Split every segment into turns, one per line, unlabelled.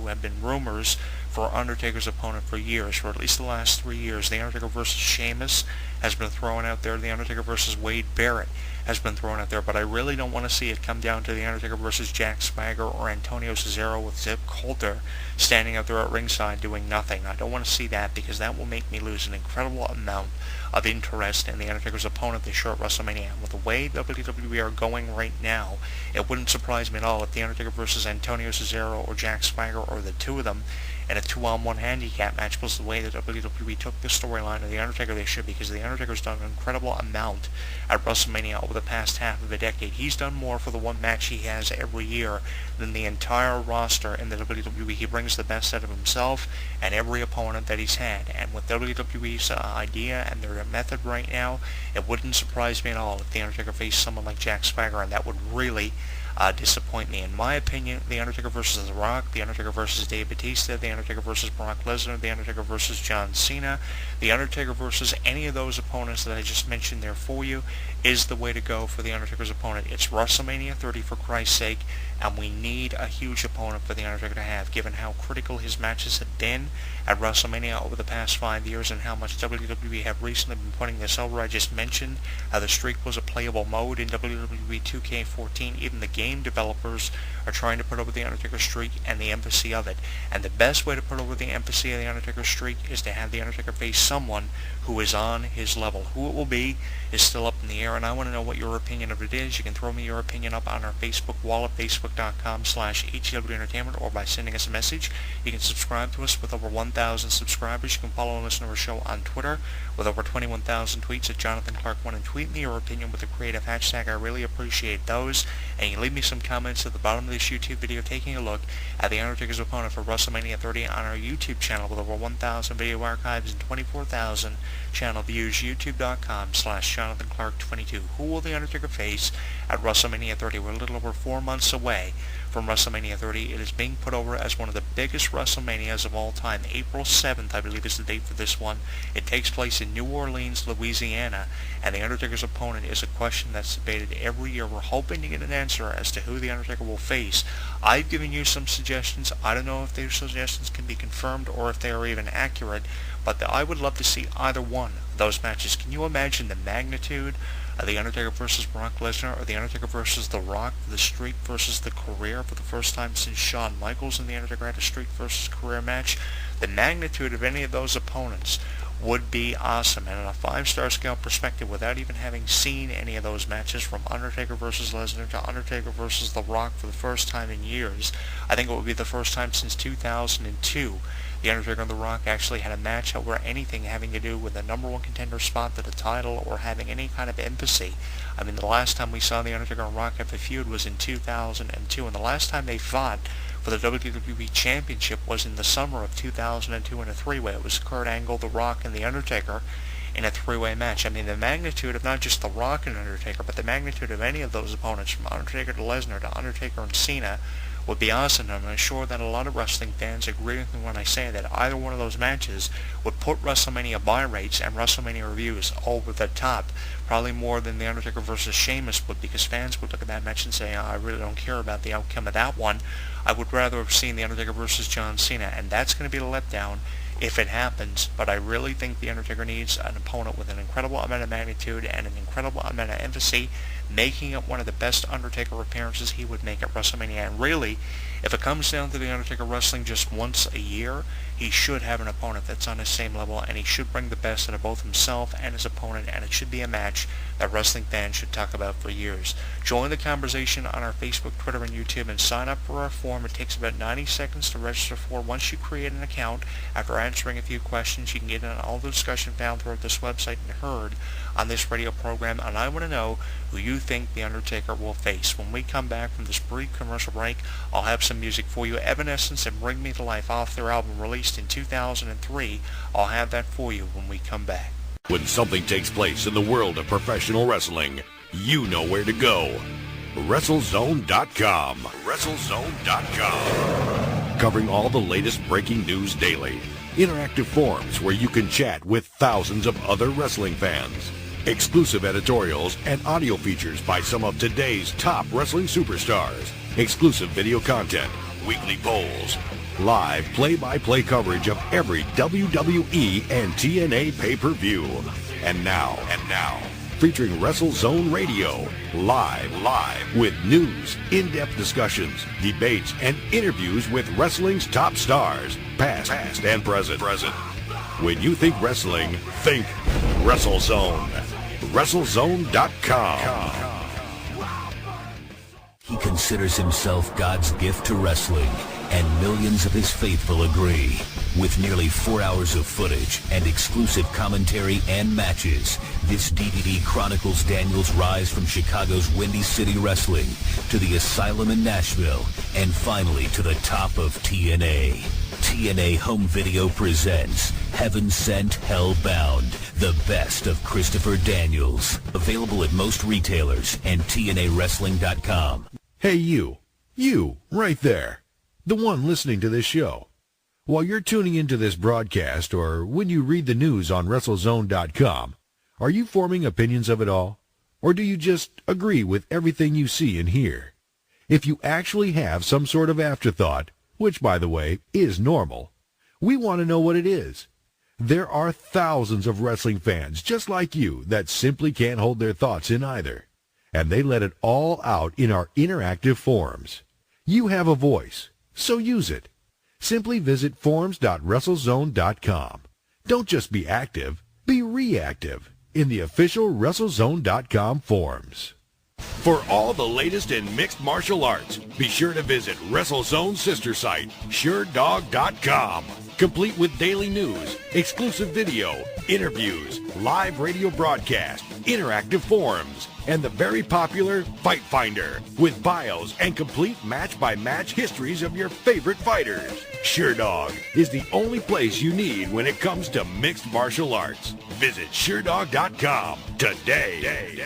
who have been rumors for Undertaker's opponent for years, for at least the last 3 years. The Undertaker versus Sheamus has been thrown out there. The Undertaker versus Wade Barrett has been thrown out there, but I really don't want to see it come down to The Undertaker versus Jack Swagger or Antonio Cesaro with Zip Coulter standing out there at ringside doing nothing. I don't want to see that, because that will make me lose an incredible amount of interest in The Undertaker's opponent this year at WrestleMania. And with the way WWE are going right now, it wouldn't surprise me at all if The Undertaker versus Antonio Cesaro or Jack Swagger, or the two of them, in a 2-on-1 handicap match, was the way that WWE took the storyline of The Undertaker this year, because The Undertaker's done an incredible amount at WrestleMania over the past half of a decade. He's done more for the one match he has every year than the entire roster in the WWE. He brings the best out of himself and every opponent that he's had. And with WWE's idea and their method right now, it wouldn't surprise me at all if The Undertaker faced someone like Jack Swagger, and that would really disappoint me. In my opinion, The Undertaker versus The Rock, The Undertaker versus Dave Bautista, The Undertaker versus Brock Lesnar, The Undertaker versus John Cena, The Undertaker versus any of those opponents that I just mentioned there for you is the way to go for The Undertaker's opponent. It's WrestleMania 30, for Christ's sake, and we need a huge opponent for The Undertaker to have, given how critical his matches have been at WrestleMania over the past 5 years and how much WWE have recently been putting this over. I just mentioned how the streak was a playable mode in WWE 2K14. Even the game developers are trying to put over The Undertaker streak and the emphasis of it. And the best way to put over the emphasis of The Undertaker streak is to have The Undertaker face someone who is on his level. Who it will be is still up in the air, and I want to know what your opinion of it is. You can throw me your opinion up on our Facebook wall at facebook.com/HW Entertainment, or by sending us a message. You can subscribe to us with over 1,000 subscribers. You can follow and listen to our show on Twitter with over 21,000 tweets at Jonathan Clarke 1, and tweet me your opinion with a creative hashtag. I really appreciate those. And you can leave me some comments at the bottom of this YouTube video taking a look at The Undertaker's opponent for WrestleMania 30 on our YouTube channel with over 1,000 video archives and 24,000 channel views. YouTube.com/Jonathan Clarke 22. Who will The Undertaker face at WrestleMania 30? We're a little over 4 months away from WrestleMania 30. It is being put over as one of the biggest WrestleManias of all time. April 7th, I believe, is the date for this one. It takes place in New Orleans, Louisiana, and The Undertaker's opponent is a question that's debated every year. We're hoping to get an answer as to who The Undertaker will face. I've given you some suggestions. I don't know if these suggestions can be confirmed or if they are even accurate, but I would love to see either one of those matches. Can you imagine the magnitude of The Undertaker versus Brock Lesnar, or The Undertaker versus The Rock, the streak versus the career, for the first time since Shawn Michaels and The Undertaker had a streak versus career match? The magnitude of any of those opponents would be awesome. And on a 5-star scale perspective, without even having seen any of those matches, from Undertaker versus Lesnar to Undertaker versus The Rock for the first time in years, I think it would be the first time since 2002 The Undertaker and The Rock actually had a match over anything having to do with a number one contender spot to the title, or having any kind of emphasis. I mean, the last time we saw The Undertaker and Rock have a feud was in 2002, and the last time they fought for the WWE Championship was in the summer of 2002 in a three-way. It was Kurt Angle, The Rock, and The Undertaker in a three-way match. I mean, the magnitude of not just The Rock and Undertaker, but the magnitude of any of those opponents, from Undertaker to Lesnar to Undertaker and Cena, would be awesome. And I'm sure that a lot of wrestling fans agree with me when I say that either one of those matches would put WrestleMania buy rates and WrestleMania reviews over the top, probably more than The Undertaker versus Sheamus would, because fans would look at that match and say, I really don't care about the outcome of that one. I would rather have seen The Undertaker versus John Cena, and that's going to be a letdown if it happens. But I really think The Undertaker needs an opponent with an incredible amount of magnitude and an incredible amount of emphasis, making it one of the best Undertaker appearances he would make at WrestleMania. And really, if it comes down to The Undertaker wrestling just once a year, he should have an opponent that's on his same level, and he should bring the best out of both himself and his opponent, and it should be a match that wrestling fans should talk about for years. Join the conversation on our Facebook, Twitter, and YouTube, and sign up for our form. It takes about 90 seconds to register for. Once you create an account, after answering a few questions, you can get in on all the discussion found throughout this website and heard on this radio program, and I want to know who you think The Undertaker will face. When we come back from this brief commercial break, I'll have some music for you. Evanescence and Bring Me to Life, off their album released in 2003. I'll have that for you when we come back.
When something takes place in the world of professional wrestling, you know where to go. WrestleZone.com. WrestleZone.com. Covering all the latest breaking news daily. Interactive forums where you can chat with thousands of other wrestling fans. Exclusive editorials and audio features by some of today's top wrestling superstars. Exclusive video content, weekly polls, Live play-by-play coverage of every WWE and TNA pay-per-view. And now, featuring WrestleZone Radio, live with news, in-depth discussions, debates, and interviews with wrestling's top stars, past and present. When you think wrestling, think WrestleZone. WrestleZone.com.
He considers himself God's gift to wrestling, and millions of his faithful agree. With nearly 4 hours of footage and exclusive commentary and matches, this DVD chronicles Daniels' rise from Chicago's Windy City Wrestling to the Asylum in Nashville, and finally to the top of TNA. TNA Home Video presents Heaven Sent, Hell Bound, the best of Christopher Daniels. Available at most retailers and TNAWrestling.com.
Hey you right there, the one listening to this show. While you're tuning into this broadcast or when you read the news on WrestleZone.com, are you forming opinions of it all? Or do you just agree with everything you see and hear? If you actually have some sort of afterthought, which, by the way, is normal, we want to know what it is. There are thousands of wrestling fans just like you that simply can't hold their thoughts in either, and they let it all out in our interactive forums. You have a voice, so use it. Simply visit forums.WrestleZone.com. Don't just be active, be reactive in the official WrestleZone.com forums. For all the latest in mixed martial arts, be sure to visit WrestleZone's sister site, SureDog.com. Complete with daily news, exclusive video, interviews, live radio broadcast, interactive forums, and the very popular Fight Finder with bios and complete match-by-match histories of your favorite fighters. SureDog is the only place you need when it comes to mixed martial arts. Visit SureDog.com today.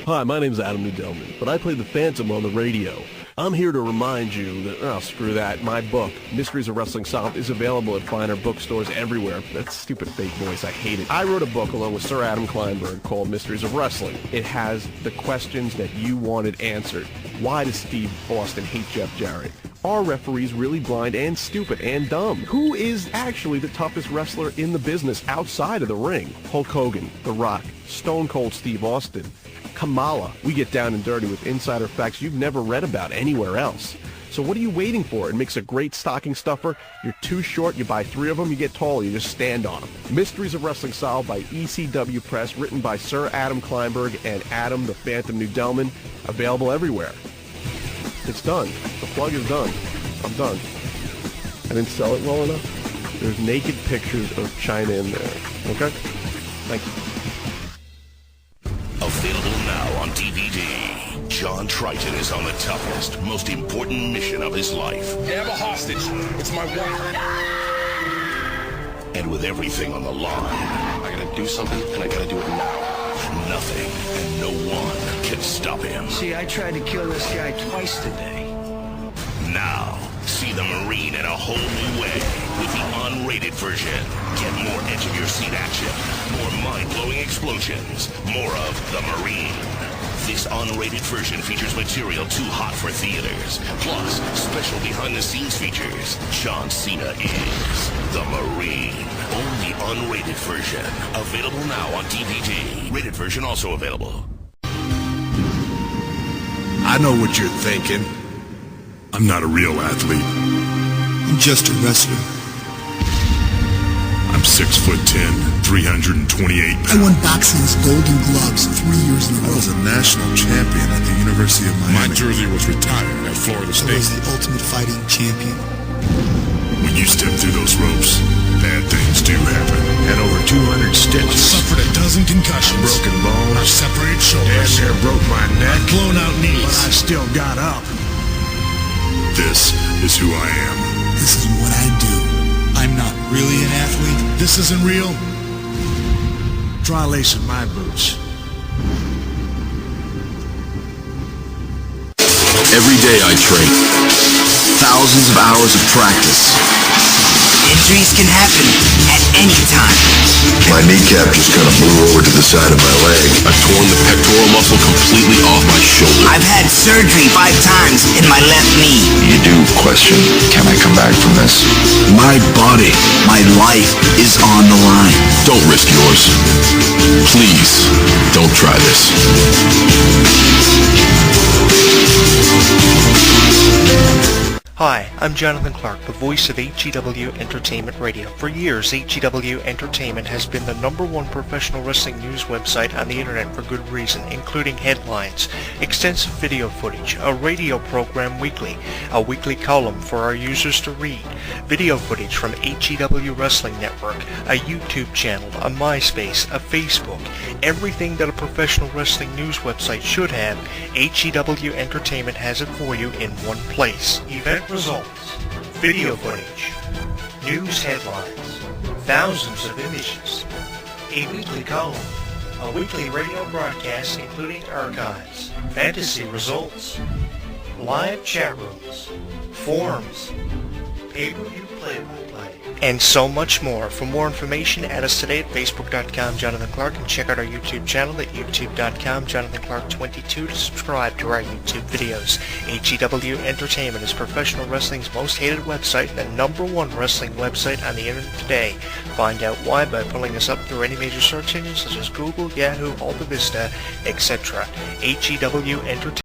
Hi, my name is Adam Nudelman, but I play the Phantom on the radio. I'm here to remind you that, screw that, my book, Mysteries of Wrestling Solved, is available at finer bookstores everywhere. That stupid fake voice, I hate it. I wrote a book along with Sir Adam Kleinberg called Mysteries of Wrestling. It has the questions that you wanted answered. Why does Steve Austin hate Jeff Jarrett? Are referees really blind and stupid and dumb? Who is actually the toughest wrestler in the business outside of the ring? Hulk Hogan, The Rock, Stone Cold Steve Austin, Kamala. We get down and dirty with insider facts you've never read about anywhere else. So what are you waiting for? It makes a great stocking stuffer. You're too short, you buy 3 of them, you get tall, you just stand on them. Mysteries of Wrestling Solved by ECW Press, written by Sir Adam Kleinberg and Adam the Phantom Nudelman. Available everywhere. It's done. The plug is done. I'm done. I didn't sell it well enough. There's naked pictures of China in there. Okay? Thank you.
Available now on DVD. John Triton is on the toughest, most important mission of his life.
You have a hostage. It's my wife.
And with everything on the line,
I gotta do something, and I gotta do it now.
nothing and no one can stop him.
See, I tried to kill this guy twice today.
Now, see the Marine in a whole new way with the unrated version. Get more edge-of-your-seat action, more mind-blowing explosions, more of the Marine. This unrated version features material too hot for theaters. Plus, special behind-the-scenes features. John Cena is the Marine. Only unrated version. Available now on DVD. Rated version also available.
I know what you're thinking. I'm not a real athlete. I'm just a wrestler. I'm 6'10", 328 pounds.
I won boxing's Golden Gloves 3 years in a row.
I was a national champion at the University of Miami. My jersey was retired at Florida State.
I was the ultimate fighting champion.
When you step through those ropes, bad things do happen. Had over 200 stitches.
I suffered a dozen concussions.
Broken bones.
I separated shoulders.
Damn near broke my neck.
Blown out knees.
But I still got up. This is who I am.
This is what I do. I'm not really an athlete. This isn't real.
Try lacing my boots.
Every day I train. Thousands of hours of practice. Into Surgeries can happen at any time.
My kneecap just kind of blew over to the side of my leg. I've torn the pectoral muscle completely off my shoulder.
I've had surgery 5 times in my left knee.
You do question, can I come back from this?
My body, my life is on the line.
Don't risk yours. Please, don't try this.
Hi, I'm Jonathan Clarke, the voice of HEW Entertainment Radio. For years, HEW Entertainment has been the #1 professional wrestling news website on the internet for good reason, including headlines, extensive video footage, a radio program weekly, a weekly column for our users to read, video footage from HEW Wrestling Network, a YouTube channel, a MySpace, a Facebook, everything that a professional wrestling news website should have. HEW Entertainment has it for you in one place. Event results, video footage, news headlines, thousands of images, a weekly column, a weekly radio broadcast including archives, fantasy results, live chat rooms, forums, pay-per-view play-by-play, and so much more. For more information, add us today at facebook.com Jonathan Clarke and check out our YouTube channel at youtube.com Jonathan Clarke 22 to subscribe to our YouTube videos. HEW Entertainment is professional wrestling's most hated website and the #1 wrestling website on the internet today. Find out why by pulling us up through any major search engines such as Google, Yahoo, Alta Vista, etc. HEW Entertainment.